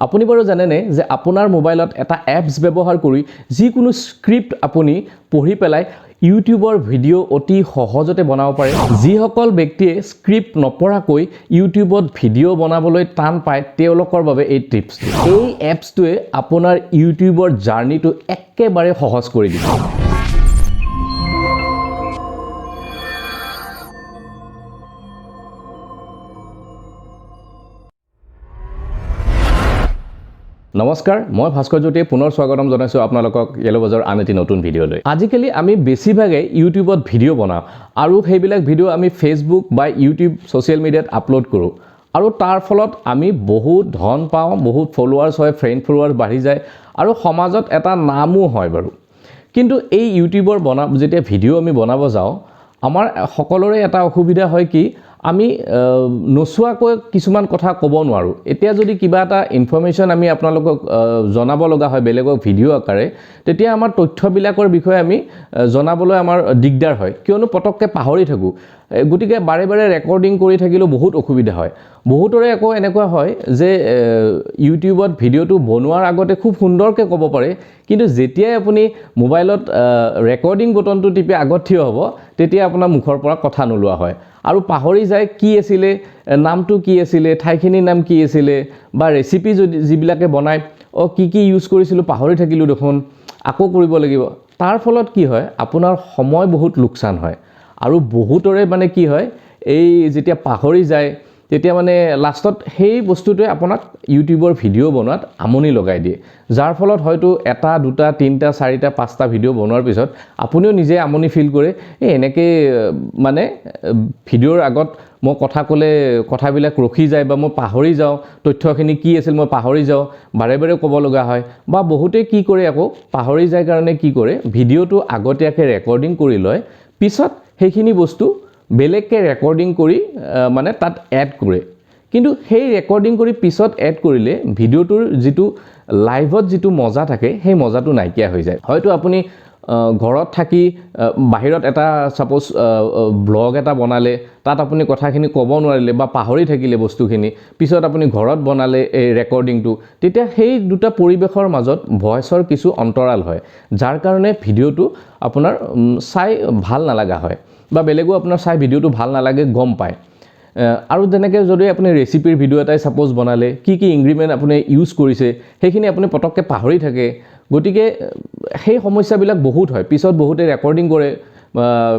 আপুনি বাৰু জানেনে যে আপোনাৰ মোবাইলত এটা এপছ ব্যৱহাৰ কৰি যিকোনো স্ক্ৰিপ্ট আপুনি পঢ়ি পেলাই ইউটিউবৰ ভিডিঅ' অতি সহজতে বনাব পাৰে যিসকল ব্যক্তিয়ে স্ক্ৰিপ্ট নপঢ়াকৈ ইউটিউবত ভিডিঅ' বনাবলৈ টান পায় তেওঁলোকৰ বাবে এই টিপছটো এই এপছটোৱে আপোনাৰ ইউটিউবৰ জাৰ্নিটো একেবাৰে সহজ কৰি দিব নমস্কাৰ মই ভাস্কৰ জ্যোতিয়ে পুনৰ স্বাগতম জনাইছো আপোনালোকক Yellowbuzzৰ আন এটি নতুন ভিডিঅ'লৈ আজিকালি আমি বেছিভাগে ইউটিউবত ভিডিঅ' বনাওঁ আৰু সেইবিলাক ভিডিঅ' আমি ফেসবুক বা ইউটিউব সোশ্যাল মিডিয়াত আপলোড কৰোঁ আৰু তাৰ ফলত আমি বহুত ধন পাওঁ বহুত ফলোৱাৰ্স হয় ফ্ৰেন্ড ফলোৱাৰ্স বাঢ়ি যায় আৰু সমাজত এটা নামও হয় বাৰু কিন্তু এই ইউটিউবৰ যেতিয়া ভিডিঅ' আমি বনাব যাওঁ আমাৰ সকলোৰে এটা অসুবিধা হয় কি আমি নচুৱাকৈ কিছুমান কথা ক'ব নোৱাৰো এতিয়া যদি কিবা এটা ইনফৰমেশন আমি আপোনালোকক জনাব লগা হয় বেলেগক ভিডিঅ' আকাৰে তেতিয়া আমাৰ তথ্যবিলাকৰ বিষয়ে আমি জনাবলৈ আমাৰ দিগদাৰ হয় কিয়নো পটককে পাহৰি থাকো গতিকে বাৰে বাৰে ৰেকৰ্ডিং কৰি থাকিলে বহুত অসুবিধা হয় বহুতৰে আকৌ এনেকুৱা হয় যে ইউটিউবত ভিডিঅ'টো বনোৱাৰ আগতে খুব সুন্দৰকৈ ক'ব পাৰে কিন্তু যেতিয়াই আপুনি মোবাইলত ৰেকৰ্ডিং বটনটো টিপি আগত থিয় হ'ব তেতিয়া আপোনাৰ মুখৰ পৰা কথা নোলোৱা হয় আৰু পাহৰি যায় কি আছিল নামটো কি আছিল ঠাইখিনিৰ নাম কি আছিল বা ৰেচিপি যিবিলাকে বনায় কি ইউজ কৰিছিল পাহৰি থাকিলো দেখোন আকৌ কৰিব লাগিব তাৰ ফলত কি হয় আপোনাৰ সময় বহুত লোকসান হয় আৰু বহুতৰে মানে কি হয় এই যেতিয়া পাহৰি যায় তেতিয়া মানে লাষ্টত সেই বস্তুটোৱে আপোনাক ইউটিউবৰ ভিডিঅ' বনোৱাত আমনি লগাই দিয়ে যাৰ ফলত হয়তো এটা দুটা তিনটা চাৰিটা পাঁচটা ভিডিঅ' বনোৱাৰ পিছত আপুনিও নিজে আমনি ফিল কৰে এনেকৈ মানে ভিডিঅ'ৰ আগত মই কথা ক'লে কথাবিলাক ৰখি যায় বা মই পাহৰি যাওঁ তথ্যখিনি কি আছিল মই পাহৰি যাওঁ বাৰে বাৰে ক'ব লগা হয় বা বহুতে কি কৰে আকৌ পাহৰি যায় কাৰণে কি কৰে ভিডিঅ'টো আগতীয়াকৈ ৰেকৰ্ডিং কৰি লয় পিছত সেইখিনি বস্তু বেলেগকে ৰেকৰ্ডিং কৰি মানে তাত এড কৰে কিন্তু সেই ৰেকৰ্ডিং কৰি পিছত এড কৰিলে ভিডিঅ'টোৰ যিটো লাইভত যিটো মজা থাকে সেই মজাটো নাইকিয়া হৈ যায় হয়তো আপুনি ঘৰত থাকি বাহিৰত এটা সাপোজ ব্লগ এটা বনালে তাত আপুনি কথাখিনি ক'ব নোৱাৰিলে বা পাহৰি থাকিলে বস্তুখিনি পিছত আপুনি ঘৰত বনালে এই ৰেকৰ্ডিংটো তেতিয়া সেই দুটা পৰিবেশৰ মাজত ভয়েসৰ কিছু অন্তৰাল হয় যাৰ কাৰণে ভিডিঅ'টো আপোনাৰ চাই ভাল নালাগা হয় বা বেলেগো আপোনাৰ চাই ভিডিঅ'টো ভাল নালাগে গম পায় আৰু যেনেকৈ যদি আপুনি ৰেচিপিৰ ভিডিঅ' এটাই সাপোজ বনালে কি ইনগ্ৰিডিয়েন্ট আপুনি ইউজ কৰিছে সেইখিনি আপুনি পটককে পাহৰি থাকে গতিকে সেই সমস্যাবিলাক বহুত হয় পিছত বহুতে ৰেকৰ্ডিং কৰে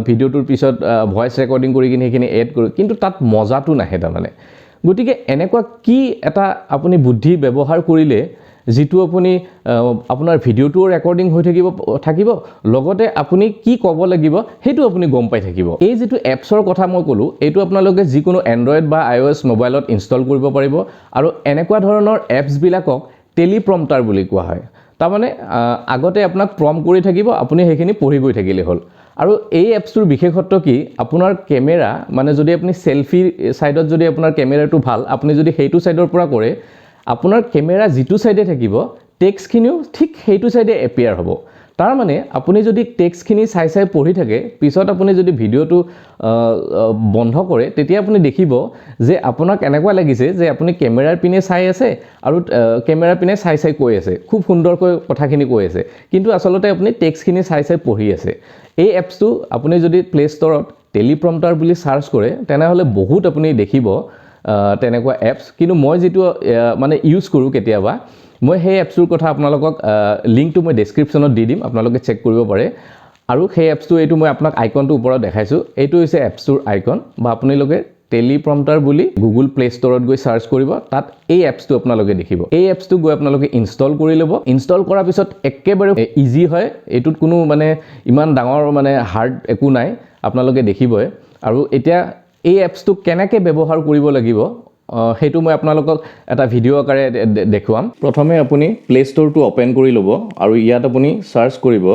ভিডিঅ'টোৰ পিছত ভয়েস ৰেকৰ্ডিং কৰি কিনে সেইখিনি এড কৰে কিন্তু তাত মজাটো নাহে তাৰমানে গতিকে এনেকুৱা কি এটা আপুনি বুদ্ধি ব্যৱহাৰ কৰিলে যেটো আপুনি আপোনাৰ ভিডিঅ'টো ৰেকৰ্ডিং হৈ থাকিব লগতে আপুনি কি ক'ব লাগিব হেতু আপুনি গম পাই থাকিব এই যেটো এপছৰ কথা মই ক'লো এটো আপোনালোকে যিকোনো এন্ড্ৰইড বা iOS মোবাইলত ইনষ্টল কৰিব পাৰিব আৰু এনেকুৱা ধৰণৰ এপছ বিলাকক টেলিপ্ৰম্পটাৰ বুলি কোৱা হয় তাৰমানে আগতে আপোনাক প্ৰম্প কৰি থাকিব আপুনি সেইখিনি পঢ়ি গৈ থাকিলে হ'ল আৰু এই এপছটোৰ বিশেষত্ব কি আপোনাৰ কেমেৰা মানে যদি আপুনি সেলফি সাইডত যদি আপোনাৰ কেমেৰাটো ভাল আপুনি যদি হেতু সাইডৰ পৰা কৰে আপোনাৰ কেমেৰা যিটো সাইডে থাকিব টেক্সটখিনিও ঠিক হেতু সাইডে এপিয়াৰ হ'ব তাৰ মানে আপুনি যদি টেক্সটখিনি চাই পঢ়ি থাকে পিছত আপুনি যদি ভিডিঅ'টো বন্ধ কৰে তেতিয়া আপুনি দেখিব যে আপোনাক এনেকুৱা লাগিছে যে আপুনি কেমেৰাৰ পিনে চাই আছে আৰু কেমেৰাৰ পিনে চাই কৈ আছে খুব সুন্দৰকৈ কথাখিনি কৈ আছে কিন্তু আসলতে আপুনি টেক্সটখিনি চাই পঢ়ি আছে এই এপছটো আপুনি যদি প্লে ষ্টৰত টেলিপ্ৰম্পটাৰ বুলি সাৰ্চ কৰে তেনেহলে বহুত আপুনি দেখিব তেনেকুৱা এপছ কিন্তু মই যেটো মানে ইউজ কৰো কেতিয়াবা মই সেই এপছৰ কথা আপোনালোকক লিংকটো মই ডেসক্ৰিপচনত দি দিম আপোনালোকে চেক কৰিব পাৰে আৰু সেই এপছটো এটো মই আপোনাক আইকনটো ওপৰত দেখাইছো এটো হৈছে এপছৰ আইকন বা আপোনালোকে টেলিপ্ৰম্পটাৰ বুলি গুগল প্লে ষ্টৰত গৈ সাৰ্চ কৰিব তাত এই এপছটো আপোনালোকে দেখিব এই এপছটো গৈ আপোনালোকে ইনষ্টল কৰি ল'ব ইনষ্টল কৰাৰ পিছত একেবাৰে ইজি হয় এটোত কোনো মানে ইমান ডাঙৰ মানে হাৰ্ড একো নাই আপোনালোকে দেখিবই আৰু এতিয়া এই এপছটো কেনেকৈ ব্যৱহাৰ কৰিব লাগিব হেতু মই আপোনালোকক এটা ভিডিঅ' আকাৰে দেখুৱাম প্ৰথমে আপুনি প্লে ষ্টৰটো ওপেন কৰি ল'ব আৰু ইয়াত আপুনি সাৰ্চ কৰিব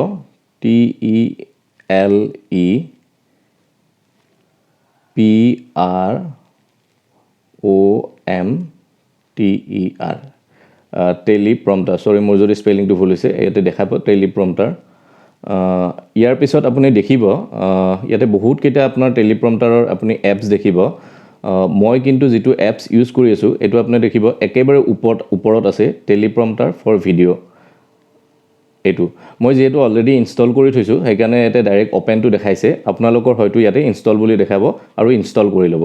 TELEPROMPTER টেলিপ্ৰম্পটাৰ সৰি মোৰ যদি স্পেলিংটো ভুল হৈছে ইয়াতে দেখাব টেলিপ্ৰম্পটাৰ ইয়াৰ পিছত আপুনি দেখিব ইয়াতে বহুত কেইটা আপোনাৰ টেলিপ্ৰম্পটাৰৰ আপুনি এপছ দেখিব মই কিন্তু যেটো এপছ ইউজ কৰি আছো এটো আপুনি দেখিব একেবাৰে ওপৰত আছে টেলিপ্ৰম্পটাৰ ফৰ ভিডিও এটো মই যেটো অলৰেডি ইনষ্টল কৰি থৈছো সেইকাৰণে এতে ডাইৰেক্ট ওপেনটো দেখাইছে আপোনালোকৰ হয়তো ইয়াতে ইনষ্টল বুলি দেখাব আৰু ইনষ্টল কৰি ল'ব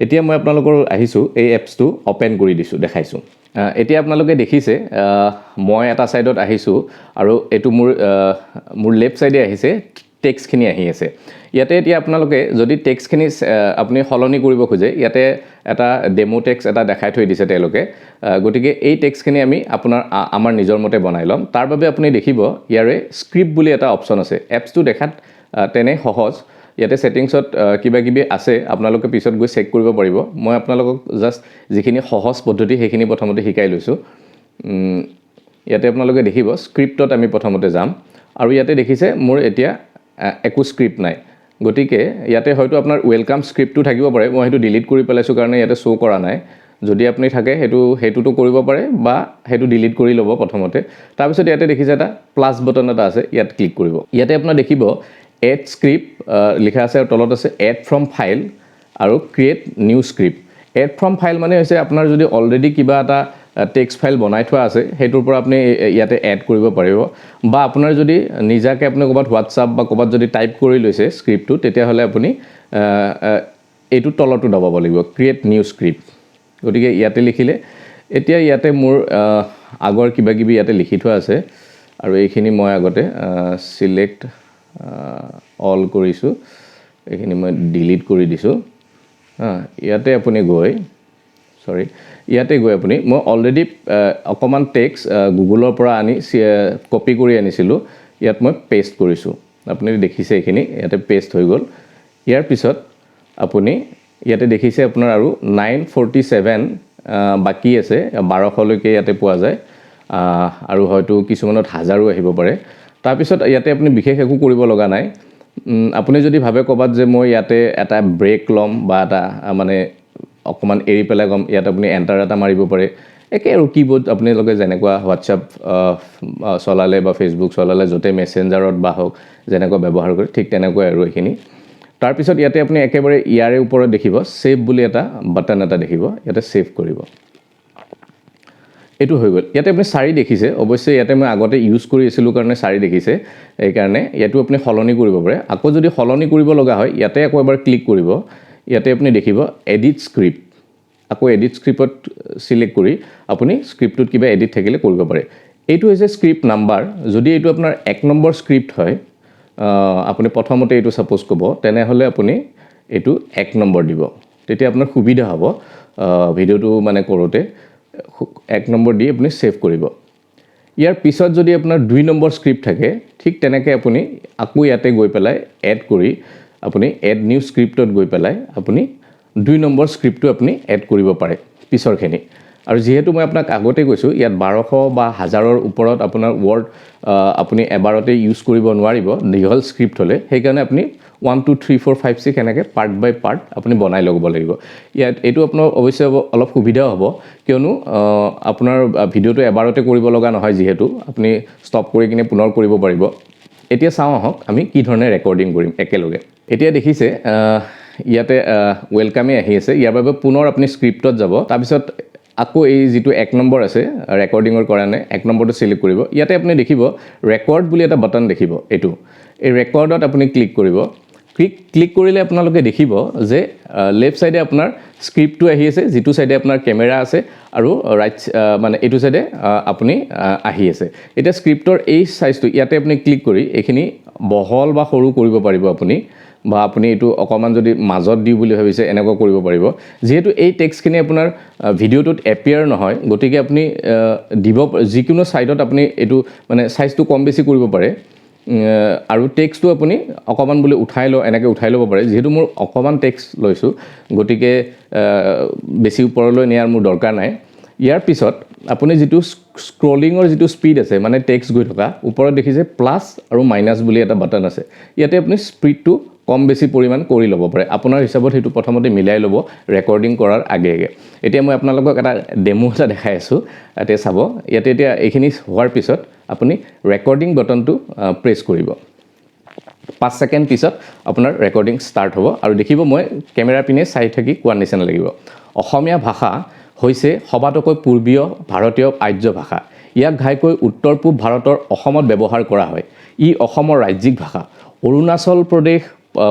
এতিয়া মই আপোনালোকৰ আহিছো এই এপছটো ওপেন কৰি দিছো দেখাইছো এতিয়া আপোনালোকে দেখিছে মই এটা সাইডত আহিছো আৰু এটো মোৰ লেফট সাইডে আহিছে টেক্সট খিনি আহি আছে ইয়াতে এতিয়া আপোনালোকে যদি টেক্সট খিনি আপুনি হলনি কৰিব খোজে ইয়াতে এটা ডেমো টেক্সট এটা দেখাই থৈ দিছে তেওঁলোকে গতিকে এই টেক্সট খিনি আমি আমাৰ নিজৰ মতে বনাই লম তাৰ বাবে আপুনি দেখিব ইয়াৰে স্ক্ৰিপ্ট বুলি এটা অপচন আছে এপছটো দেখাত তেনে সহজ ইয়াতে সেটিংছত কিবা কিবি আছে আপোনালোকে পিছত গৈ চেক কৰিব পাৰিব মই আপোনালোকক জাস্ট যিখিনি সহজ পদ্ধতি সেইখিনি প্ৰথমতে শিকাই লৈছো ইয়াতে আপোনালোকে দেখিব স্ক্ৰিপ্টত আমি প্ৰথমতে যাম আৰু ইয়াতে দেখিছে মোৰ এতিয়া একো স্ক্ৰিপ্ট নাই গতিকে ইয়াতে হয়তো আপোনাৰ ওয়েলকাম স্ক্ৰিপ্টটো থাকিব পাৰে মই হেতু ডিলিট কৰি পেলাইছো কাৰণে ইয়াতে শো কৰা নাই যদি আপুনি থাকে হেতুটো কৰিব পাৰে বা হেতু ডিলিট কৰি ল'ব প্ৰথমতে তাৰ পিছত ইয়াতে দেখিছে এটা প্লাস বটন এটা আছে ইয়াত ক্লিক কৰিব ইয়াতে আপোনাৰ দেখিব এড স্ক্ৰিপ্ট লিখা আছে আৰু তলত আছে এড ফ্ৰম ফাইল আৰু create new script add from file মানে হৈছে আপোনাৰ যদি অলৰেডি কিবা এটা টেক্সট ফাইল বনাই থোৱা আছে হেতুৰ পৰা আপুনি ইয়াতে এড কৰিব পাৰিব বা আপোনাৰ যদি নিজাকে আপুনি ক'বাত WhatsApp বা ক'বাত যদি টাইপ কৰি লৈছে স্ক্ৰিপ্টটো তেতিয়া হলে আপুনি এটো তলটো দবাব লাগিব ক্ৰিয়েট নিউ স্ক্ৰিপ্ট গতিকে ইয়াতে লিখিলে এতিয়া ইয়াতে মোৰ আগৰ কিবা কিবি ইয়াতে লিখি থোৱা আছে আৰু এইখিনি মই আগতে সিলেক্ট অল কৰিছো এইখিনি মই ডিলিট কৰি দিছো ইয়াতে আপুনি গৈ ইয়াতে গৈ আপুনি মই অলৰেডি অকমান টেক্সট গুগলৰ পৰা আনি কপি কৰি আনিছিলো ইয়াত মই পেস্ট কৰিছো আপুনি দেখিছে এইখিনি ইয়াতে পেস্ট হৈ গল ইয়াৰ পিছত আপুনি ইয়াতে দেখিছে আপোনাৰ আৰু 947 বাকি আছে 1200 লৈকে ইয়াতে পোৱা যায় আৰু হয়তো কিছুমানত হাজাৰো আহিব পাৰে তাৰ পিছত ইয়াতে আপুনি বিশেষ একো কৰিব লগা নাই আপুনি যদি ভাবে ক'বাত যে মই ইয়াতে এটা ব্ৰেক লম বা এটা মানে অকমান এৰি পেলাই গম ইয়াত আপুনি এন্টাৰ এটা মাৰিব পাৰে একে আৰু কিবোৰ্ড আপুনি লগে যেনেকুৱা WhatsApp চলালে বা Facebook চলালে যতে মেসেঞ্জাৰত বা হওক যেনেকুৱা ব্যৱহাৰ কৰে ঠিক তেনেকৈ আৰু এইখিনি তাৰ পিছত ইয়াতে আপুনি একেবাৰে ইয়াৰে ওপৰত দেখিব সেভ বুলি এটা বাটন এটা দেখিব ইয়াতে সেভ কৰিব এটো হৈ গল ইয়াতে আপুনি 4 দেখিছে অৱশ্যে ইয়াতে মই আগতে ইউজ কৰি আছিল কাৰণে 4 দেখিছে এই কাৰণে ইয়াটো আপুনি হলনি কৰিব পাৰে আকৌ যদি হলনি কৰিব লগা হয় ইয়াতে আকৌ এবাৰ ক্লিক কৰিব ইয়াতে আপুনি দেখিব এডিট স্ক্ৰিপ্ট আকৌ এডিট স্ক্ৰিপ্টত সিলেক্ট কৰি আপুনি স্ক্ৰিপ্টত কিবা এডিট থাকিলে কৰিব পাৰে এইটো হৈছে স্ক্ৰিপ্ট নাম্বাৰ যদি এইটো আপোনাৰ 1 নম্বৰ স্ক্ৰিপ্ট হয় আপুনি প্ৰথমতে এইটো সাপোজ কব তেনে হলে আপুনি এইটো 1 নম্বৰ দিব তেতিয়া আপোনাৰ সুবিধা হ'ব ভিডিওটো মানে কৰোতে 1 নম্বৰ দি আপুনি সেভ কৰিব ইয়াৰ পিছত যদি আপোনাৰ 2 নম্বৰ স্ক্ৰিপ্ট থাকে ঠিক তেনেকৈ আপুনি আকৌ ইয়াতে গৈ পেলাই এড কৰি আপুনি এড নিউ স্ক্ৰিপ্টত গৈ পেলাই আপুনি 2 নম্বৰ স্ক্ৰিপ্টটো আপুনি এড কৰিব পাৰে পিছৰখিনি আৰু যেহেতু মই আপোনাক আগতে কৈছো ইয়াত 1200 বা 1000ৰ ওপৰত আপোনাৰ ওয়াৰ্ড আপুনি এবাৰতে ইউজ কৰিব নোৱাৰিব দীঘল স্ক্ৰিপ্ট হলে সেই কাৰণে আপুনি 1 2 3 4 5 6 এনেকৈ পাৰ্ট বাই পাৰ্ট আপুনি বনাই লব লাগিব ইয়াত এটো আপোনাৰ অৱশ্যে অলপ সুবিধা হ'ব কিয়নো আপোনাৰ ভিডিওটো এবাৰতে কৰিব লগা নহয় যেহেতু আপুনি ষ্টপ কৰি কিনে পুনৰ কৰিব পাৰিব এতিয়া চাও আহক আমি কি ধৰণে ৰেকৰ্ডিং কৰিম একেলগে এতিয়া দেখিছে ইয়াতে ওয়েলকামে আহি আছে ইয়াৰ বাবে পুনৰ আপুনি স্ক্ৰিপ্টত যাব তাৰ পিছত আকৌ এই যেটো 1 নম্বৰ আছে ৰেকৰ্ডিংৰ কাৰণে 1 নম্বৰটো সিলেক্ট কৰিব ইয়াতে আপুনি দেখিব ৰেকৰ্ড বুলি এটা বাটন দেখিব এটো এই ৰেকৰ্ডত আপুনি ক্লিক কৰিব ক্লিক কৰিলে আপোনালোকে দেখিব যে লেফট সাইডে আপোনাৰ স্ক্ৰিপ্টটো আহি আছে যেটো সাইডে আপোনাৰ কেমেৰা আছে আৰু ৰাইট মানে এটো সাইডে আপুনি আহি আছে এটা স্ক্ৰিপ্টৰ এই সাইজটো ইয়াতে আপুনি ক্লিক কৰি এখিনি বহল বা সৰু কৰিব পাৰিব আপুনি বা আপুনি এটো অকমান যদি মাজত দি বুলি ভাবিছে এনেকৈ কৰিব পাৰিব যেহেতু এই টেক্সটখিনি আপোনাৰ ভিডিওটোত এপিয়াৰ নহয় গতিকে আপুনি দিব যিকোনো সাইডত আপুনি এটো মানে সাইজটো কম বেছি কৰিব পাৰে আৰু টেক্সটটো আপুনি অকমান বুলি উঠাই ল'ব পাৰে যেহেতু মোৰ অকমান টেক্সট লৈছো গতিকে বেছি ওপৰলৈ নিয়াৰ মোৰ দৰকাৰ নাই ইয়াৰ পিছত আপুনি যেটো স্ক্ৰলিংৰ যেটো স্পীড আছে মানে টেক্সট গৈ থকা ওপৰত দেখিছে প্লাস আৰু মাইনাস বুলি এটা বাটন আছে ইয়াতে আপুনি স্পীডটো কম বেছি পৰিমাণ কৰি ল'ব পাৰে আপোনাৰ হিচাপত হেতু প্ৰথমতে মিলাই ল'ব ৰেকৰ্ডিং কৰাৰ আগে এতিয়া মই আপোনালোকক এটা ডেমো এটা দেখাই আছো এতে চাব ইয়াতে এতিয়া এইখিনি হোৱাৰ পিছত আপুনি ৰেকৰ্ডিং বাটনটো প্ৰেছ কৰিব 5 সেকেন্ড পিছত আপোনাৰ ৰেকৰ্ডিং ষ্টাৰ্ট হ'ব আৰু দেখিব মই কেমেৰা পিনে চাই থাকি কোৱাৰ নিচিনা লাগিব অসমীয়া ভাষা হৈছে সবাতোকৈ পূৰ্বীয় ভাৰতীয় আৰ্য ভাষা ইয়াক ঘাইকৈ উত্তৰ পূব ভাৰতৰ অসমত ব্যৱহাৰ কৰা হয় ই অসমৰ ৰাজ্যিক ভাষা অৰুণাচল প্ৰদেশ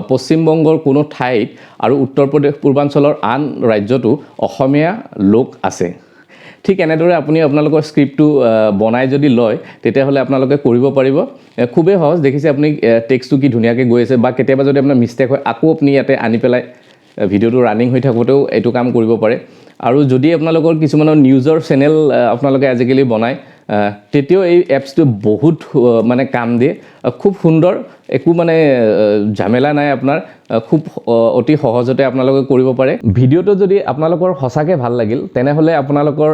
পশ্চিম বংগৰ কোনো ঠাইত আৰু উত্তৰ প্ৰদেশ পূৰ্বাঞ্চলৰ আন ৰাজ্যতো অসমীয়া লোক আছে ঠিক এনেদৰে আপুনি আপোনালোকৰ স্ক্ৰিপ্টটো বনাই যদি লয় তেতিয়াহ'লে আপোনালোকে কৰিব পাৰিব খুবেই সহজ দেখিছে আপুনি টেক্সটটো কি ধুনীয়াকৈ গৈ আছে বা কেতিয়াবা যদি আপোনাৰ মিষ্টেক হয় আকৌ আপুনি ইয়াতে আনি পেলাই ভিডিঅ'টো ৰানিং হৈ থাকোঁতেও এইটো কাম কৰিব পাৰে আৰু যদি আপোনালোকৰ কিছুমানৰ নিউজৰ চেনেল আপোনালোকে আজিকালি বনায় তেতিয়াও এই এপছটো বহুত মানে কাম দিয়ে খুব সুন্দৰ একো মানে ঝামেলা নাই আপোনাৰ খুব অতি সহজতে আপোনালোকে কৰিব পাৰে ভিডিঅ'টো যদি আপোনালোকৰ সঁচাকৈ ভাল লাগিল তেনেহ'লে আপোনালোকৰ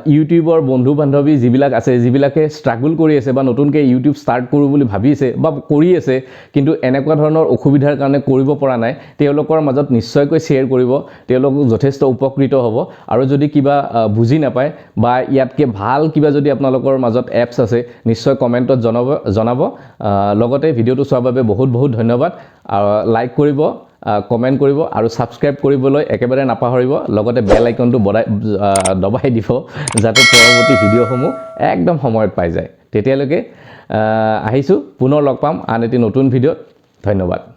ইউটিউবৰ বন্ধু বান্ধৱী যিবিলাক আছে যিবিলাকে ষ্ট্ৰাগল কৰি আছে বা নতুনকৈ ইউটিউব ষ্টাৰ্ট কৰোঁ বুলি ভাবিছে বা কৰি আছে কিন্তু এনেকুৱা ধৰণৰ অসুবিধাৰ কাৰণে কৰিব পৰা নাই তেওঁলোকৰ মাজত নিশ্চয়কৈ শ্বেয়াৰ কৰিব তেওঁলোক যথেষ্ট উপকৃত হ'ব আৰু যদি কিবা বুজি নাপায় বা ইয়াতকৈ ভাল কিবা যদি আপোনালোকৰ মাজত এপছ আছে নিশ্চয় কমেণ্টত জনাব লগতে ভিডিঅ'টো চোৱাৰ বাবে বহুত বহুত ধন্যবাদ লাইক কৰিব কমেণ্ট কৰিব আৰু সাবস্ক্ৰাইব কৰিবলৈ একেবাৰে নাপাহৰিব লগতে বেল আইকনটো দবাই দিব যাতে পৰৱৰ্তী ভিডিঅ'সমূহ একদম সময়ত পাই যায় তেতিয়ালৈকে আহিছোঁ পুনৰ লগ পাম আন এটি নতুন ভিডিঅ'ত ধন্যবাদ